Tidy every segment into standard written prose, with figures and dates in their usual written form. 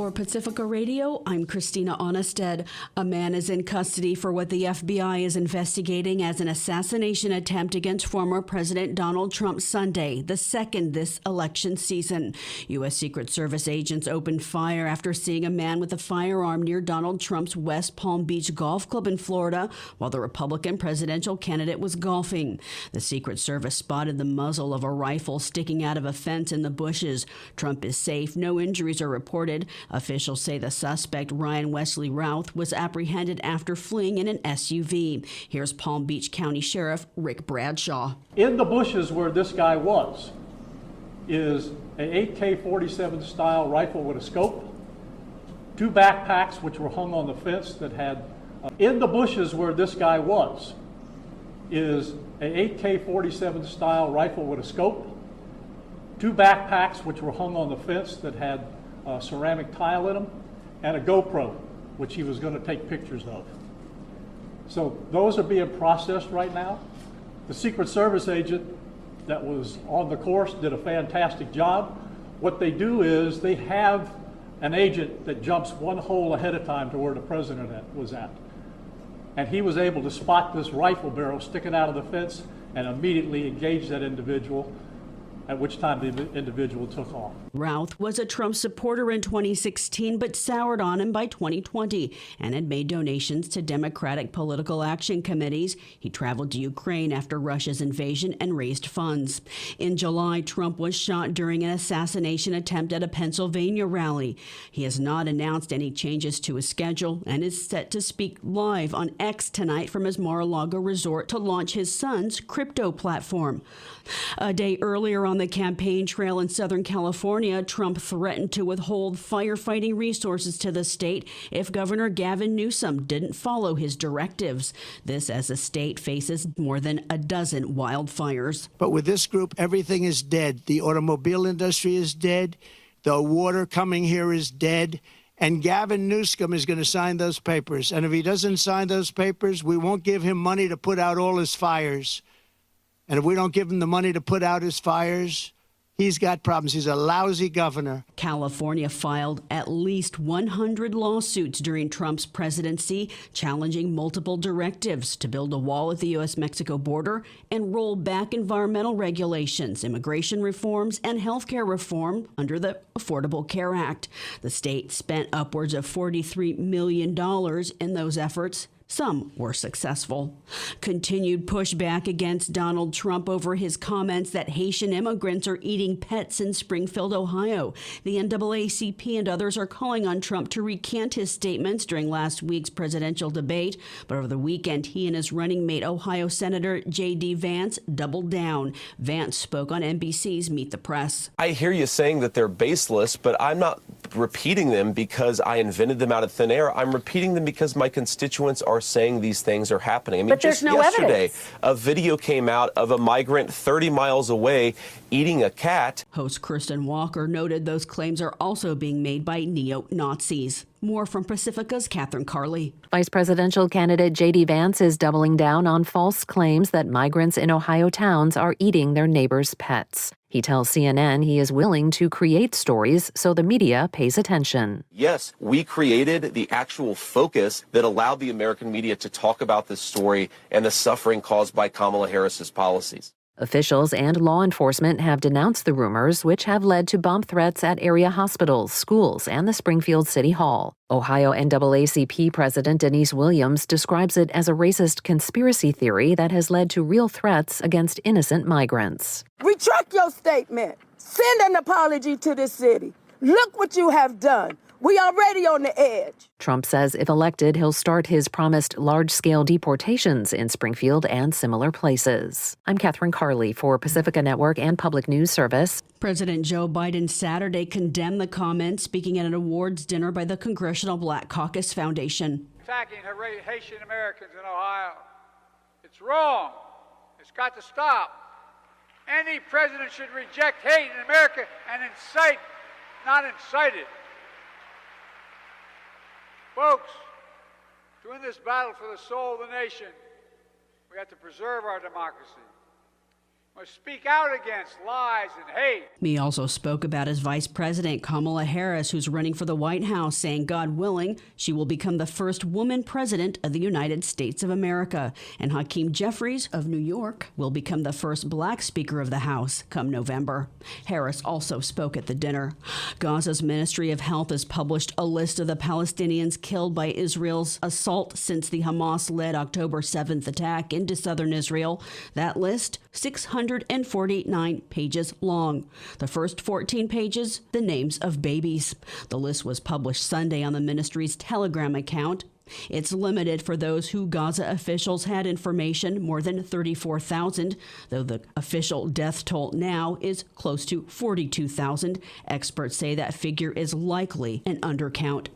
For Pacifica Radio, I'm Christina Onnested. A man is in custody for what the FBI is investigating as an assassination attempt against former President Donald Trump Sunday, the second this election season. U.S. Secret Service agents opened fire after seeing a man with a firearm near Donald Trump's West Palm Beach Golf Club in Florida while the Republican presidential candidate was golfing. The Secret Service spotted the muzzle of a rifle sticking out of a fence in the bushes. Trump is safe. No injuries are reported. Officials say the suspect, Ryan Wesley Routh, was apprehended after fleeing in an SUV. Here's Palm Beach County Sheriff Rick Bradshaw. In the bushes where this guy was is an AK-47 style rifle with a scope, two backpacks which were hung on the fence that had, in the bushes where this guy was is an AK-47 style rifle with a scope, two backpacks which were hung on the fence that had ceramic tile in them, and a GoPro, which he was going to take pictures of. So those are being processed right now. The Secret Service agent that was on the course did a fantastic job. What they do is they have an agent that jumps one hole ahead of time to where the president was at. And he was able to spot this rifle barrel sticking out of the fence and immediately engage that individual, at which time the individual took off. Routh was a Trump supporter in 2016, but soured on him by 2020 and had made donations to Democratic political action committees. He traveled to Ukraine after Russia's invasion and raised funds. In July, Trump was shot during an assassination attempt at a Pennsylvania rally. He has not announced any changes to his schedule and is set to speak live on X tonight from his Mar-a-Lago resort to launch his son's crypto platform. A day earlier on the campaign trail in Southern California, Trump threatened to withhold firefighting resources to the state if Governor Gavin Newsom didn't follow his directives. This as the state faces more than a dozen wildfires. But with this group, everything is dead. The automobile industry is dead. The water coming here is dead. And Gavin Newsom is going to sign those papers. And if he doesn't sign those papers, we won't give him money to put out all his fires. And if we don't give him the money to put out his fires, he's got problems. He's a lousy governor. California filed at least 100 lawsuits during Trump's presidency, challenging multiple directives to build a wall at the U.S.-Mexico border and roll back environmental regulations, immigration reforms, and health care reform under the Affordable Care Act. The state spent upwards of $43 million in those efforts. Some were successful. Continued pushback against Donald Trump over his comments that Haitian immigrants are eating pets in Springfield, Ohio. The NAACP and others are calling on Trump to recant his statements during last week's presidential debate. But over the weekend, he and his running mate, Ohio Senator J.D. Vance, doubled down. Vance spoke on NBC's Meet the Press. I hear you saying that they're baseless, but I'm not repeating them because I invented them out of thin air. I'm repeating them because my constituents are saying these things are happening. I mean, but there's no yesterday, evidence. A video came out of a migrant 30 miles away eating a cat. Host Kristen Walker noted those claims are also being made by neo-Nazis. More from Pacifica's Catherine Carley. Vice presidential candidate J.D. Vance is doubling down on false claims that migrants in Ohio towns are eating their neighbors' pets. He tells CNN he is willing to create stories so the media pays attention. Yes, we created the actual focus that allowed the American media to talk about this story and the suffering caused by Kamala Harris's policies. Officials and law enforcement have denounced the rumors, which have led to bomb threats at area hospitals, schools, and the Springfield City Hall. Ohio NAACP President Denise Williams describes it as a racist conspiracy theory that has led to real threats against innocent migrants. Retract your statement. Send an apology to the city. Look what you have done. We are already on the edge. Trump says if elected, he'll start his promised large-scale deportations in Springfield and similar places. I'm Catherine Carley for Pacifica Network and Public News Service. President Joe Biden Saturday condemned the comments speaking at an awards dinner by the Congressional Black Caucus Foundation. Attacking Haitian Americans in Ohio. It's wrong. It's got to stop. Any president should reject hate in America and incite, not incite it. Folks, to win this battle for the soul of the nation, we have to preserve our democracy. must speak out against lies and hate. He also spoke about his vice president, Kamala Harris, who's running for the White House, saying, God willing, she will become the first woman president of the United States of America. And Hakeem Jeffries of New York will become the first black Speaker of the House come November. Harris also spoke at the dinner. Gaza's Ministry of Health has published a list of the Palestinians killed by Israel's assault since the Hamas-led October 7th attack into southern Israel. That list, 649 pages long. The first 14 pages, the names of babies. The list was published Sunday on the ministry's Telegram account. It's limited for those who Gaza officials had information, more than 34,000, though the official death toll now is close to 42,000. Experts say that figure is likely an undercount.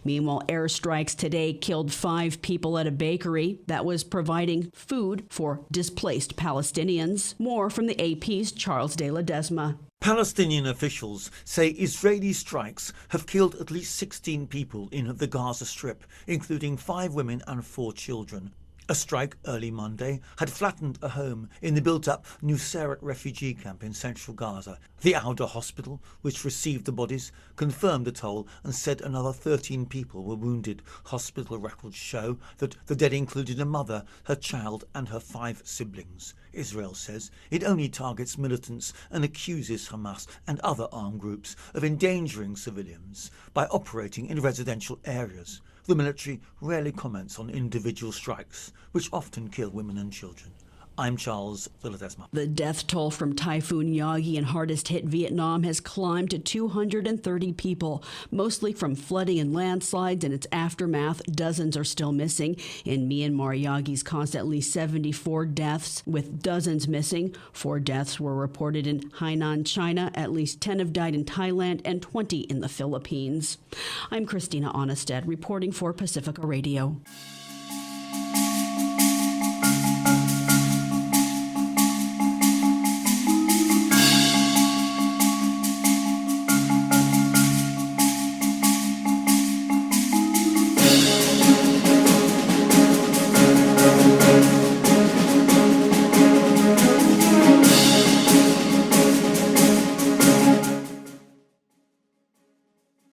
Meanwhile, airstrikes today killed 5 people at a bakery that was providing food for displaced Palestinians. More from the AP's Charles de Ledesma. Palestinian officials say Israeli strikes have killed at least 16 people in the Gaza Strip, including 5 women and 4 children. A strike early Monday had flattened a home in the built-up Nuseirat refugee camp in central Gaza. The Al-Aqsa hospital, which received the bodies, confirmed the toll and said another 13 people were wounded. Hospital records show that the dead included a mother, her child and her 5 siblings. Israel says it only targets militants and accuses Hamas and other armed groups of endangering civilians by operating in residential areas. The military rarely comments on individual strikes, which often kill women and children. I'm Charles de Ledesma. The death toll from Typhoon Yagi in hardest-hit Vietnam has climbed to 230 people, mostly from flooding and landslides and its aftermath. Dozens are still missing. In Myanmar, Yagi's caused at least 74 deaths, with dozens missing. 4 deaths were reported in Hainan, China. At least 10 have died in Thailand and 20 in the Philippines. I'm Christina Onnested, reporting for Pacifica Radio.